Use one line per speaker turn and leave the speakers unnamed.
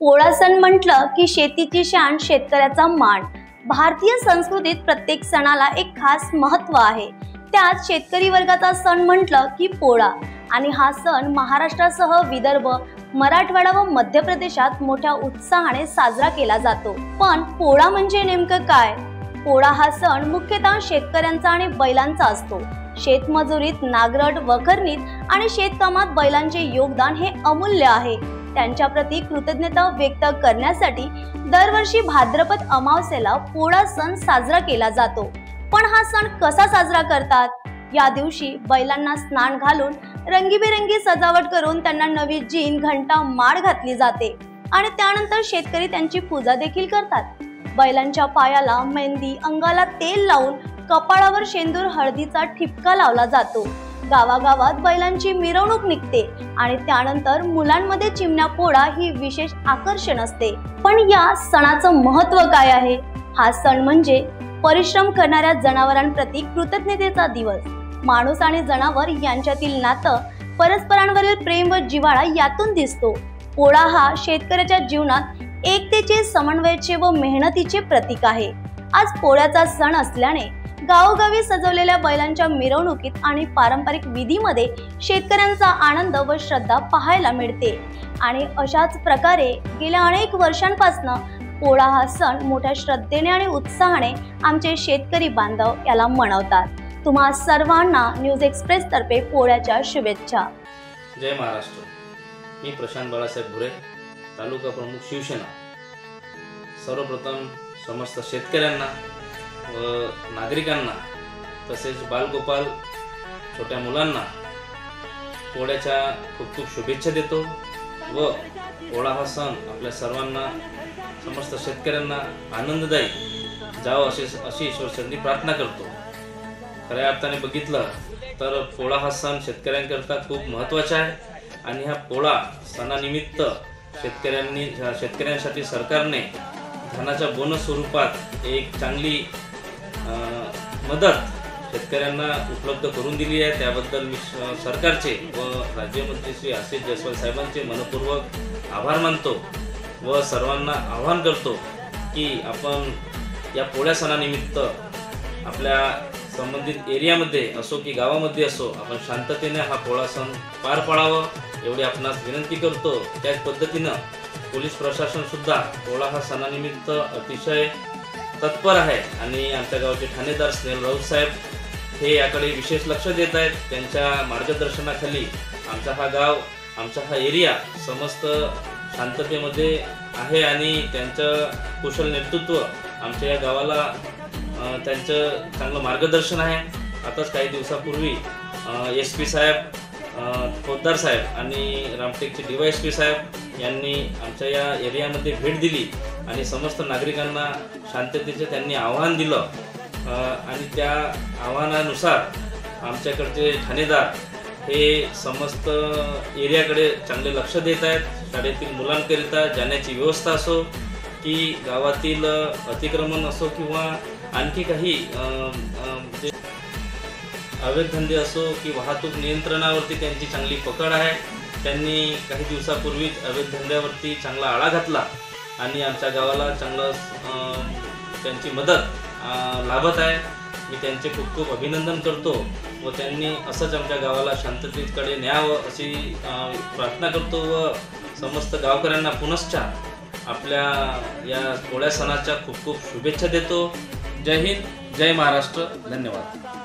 पोळा सण म्हटलं की शेतीची शान, शेतकऱ्याचा मान। भारतीय संस्कृतीत प्रत्येक सणाला एक खास महत्त्व आहे। त्यात शेतकरी वर्गाचा सण म्हटलं की पोळा। आणि हा सण महाराष्ट्रासह विदर्भ, मराठवाडा व मध्य प्रदेशात मोठ्या उत्साहाने साजरा केला जातो। पण पोळा म्हणजे नेमकं काय? पोळा हा सण मुख्यतः शेतकऱ्यांचा आणि बैलांचा असतो। शेतमजुरीत, नांगरट, वखरणीत आणि शेतकामात बैलांचे योगदान हे अमूल्य आहे। त्यांच्या प्रती कृतज्ञता व्यक्त करण्यासाठी दरवर्षी भाद्रपद अमावस्येला पोळा सण साजरा केला जातो। पण हा सण कसा साजरा करतात? या दिवशी बैलांना स्नान घालून रंगीबेरंगी सजावट करून त्यांना नवी जीन, घंटा, माळ घातली जाते आणि त्यानंतर शेतकरी त्यांची पूजा देखील करतात। बैलांच्या पायाला मेहंदी, अंगाला तेल लावून कपाळावर शेंदूर, हळदीचा ठिपका लावला जातो। गावागावात बैलांची मिरवणूक निघते आणि त्यानंतर मुलांमध्ये चिमण्या पोळा ही विशेष आकर्षण असते। पण या सणाचं महत्त्व काय आहे? हा सण म्हणजे परिश्रम करणाऱ्या जनावरांप्रती कृतज्ञतेचा दिवस। माणूस आणि जनावर यांच्यातील नातं, परस्परांवरील प्रेम व जिव्हाळा यातून दिसतो। पोळा हा शेतकऱ्याच्या जीवनात एकतेचे, समन्वयाचे व मेहनतीचे प्रतीक आहे। आज पोळ्याचा सण असल्याने गावोगावी सजवलेल्या बैलांच्या मिरवणुकीत आणि पारंपरिक विधीमध्ये शेतकऱ्यांचा आनंद व श्रद्धा पाहायला मिळते। आणि अशाच प्रकारे गेल्या अनेक वर्षांपासून पोळा हा सण मोठ्या श्रद्धेने आणि उत्साहाने आमचे शेतकरी बांधव याला मनवतात। तुम्हा सर्वांना न्यूज एक्सप्रेस तर्फे पोळ्याच्या शुभेच्छा।
जय महाराष्ट्र। मी प्रशांत बाळासाहेब भुरे, तालुका प्रमुख शिवसेना। सर्वप्रथम समस्त शेतकऱ्यांना व नागरिकांना तसेच बालगोपाल छोट्या मुलांना पोळ्याच्या खूप खूप शुभेच्छा देतो व पोळा हा सण आपल्या सर्वांना, समस्त शेतकऱ्यांना आनंददायी जावं अशी ईश्वरचरणी प्रार्थना करतो। खऱ्या अर्थाने बघितलं तर पोळा हा सण शेतकऱ्यांकरता खूप महत्त्वाचा आहे आणि ह्या पोळा सणानिमित्त शेतकऱ्यांसाठी सरकारने धनाच्या बोनस स्वरूपात एक चांगली मदत शेतकऱ्यांना उपलब्ध करून दिली आहे। त्याबद्दल मी सरकारचे व राज्यमंत्री श्री आशिष जयस्वाल साहेबांचे मनपूर्वक आभार मानतो व सर्वांना आवाहन करतो की आपण या पोळ्या सणानिमित्त आपल्या संबंधित एरियामध्ये असो की गावामध्ये असो, आपण शांततेने हा पोळा सण पार पाडावं एवढी आपणास विनंती करतो। त्याच पद्धतीनं पोलीस प्रशासन सुद्धा पोळा हा सणानिमित्त अतिशय तत्पर आहे आणि आमच्या गावचे ठाणेदार स्नेहल राऊत साहेब हे याकडे विशेष लक्ष देत आहेत। त्यांच्या मार्गदर्शनाखाली आमचा हा गाव, आमचा हा एरिया समस्त शांततेमध्ये आहे आणि त्यांचं कुशल नेतृत्व आमच्या या गावाला त्यांचं चांगलं मार्गदर्शन आहे। आताच काही दिवसापूर्वी SP साहेब, फौजदार साहेब आणि रामटेकचे DYSP साहेब यांनी आमच्या या एरियामध्ये भेट दिली आणि समस्त नागरिकांना शांततेचे त्यांनी आव्हान दिलं आणि त्या आव्हानानुसार आमच्याकडचे ठाणेदार हे समस्त एरियाकडे चांगले लक्ष देत आहेत। शाळेतील मुलांकरिता जाण्याची व्यवस्था असो की गावातील अतिक्रमण असो किंवा आणखी काही अवैध धंदे असो की वाहतूक नियंत्रणावरती त्यांची चांगली पकड आहे। त्यांनी काही दिवसापूर्वीच अवैध धंद्यावरती चांगला आळा घातला आणि आमच्या गावाला चांगलं त्यांची मदत लाभत आहे। मी त्यांचे खूप खूप अभिनंदन करतो व त्यांनी असंच आमच्या गावाला शांततेकडे न्यावं अशी प्रार्थना करतो व समस्त गावकऱ्यांना पुनश्च आपल्या या पोळ्या सणाच्या खूप खूप शुभेच्छा देतो। जय हिंद, जय महाराष्ट्र, धन्यवाद।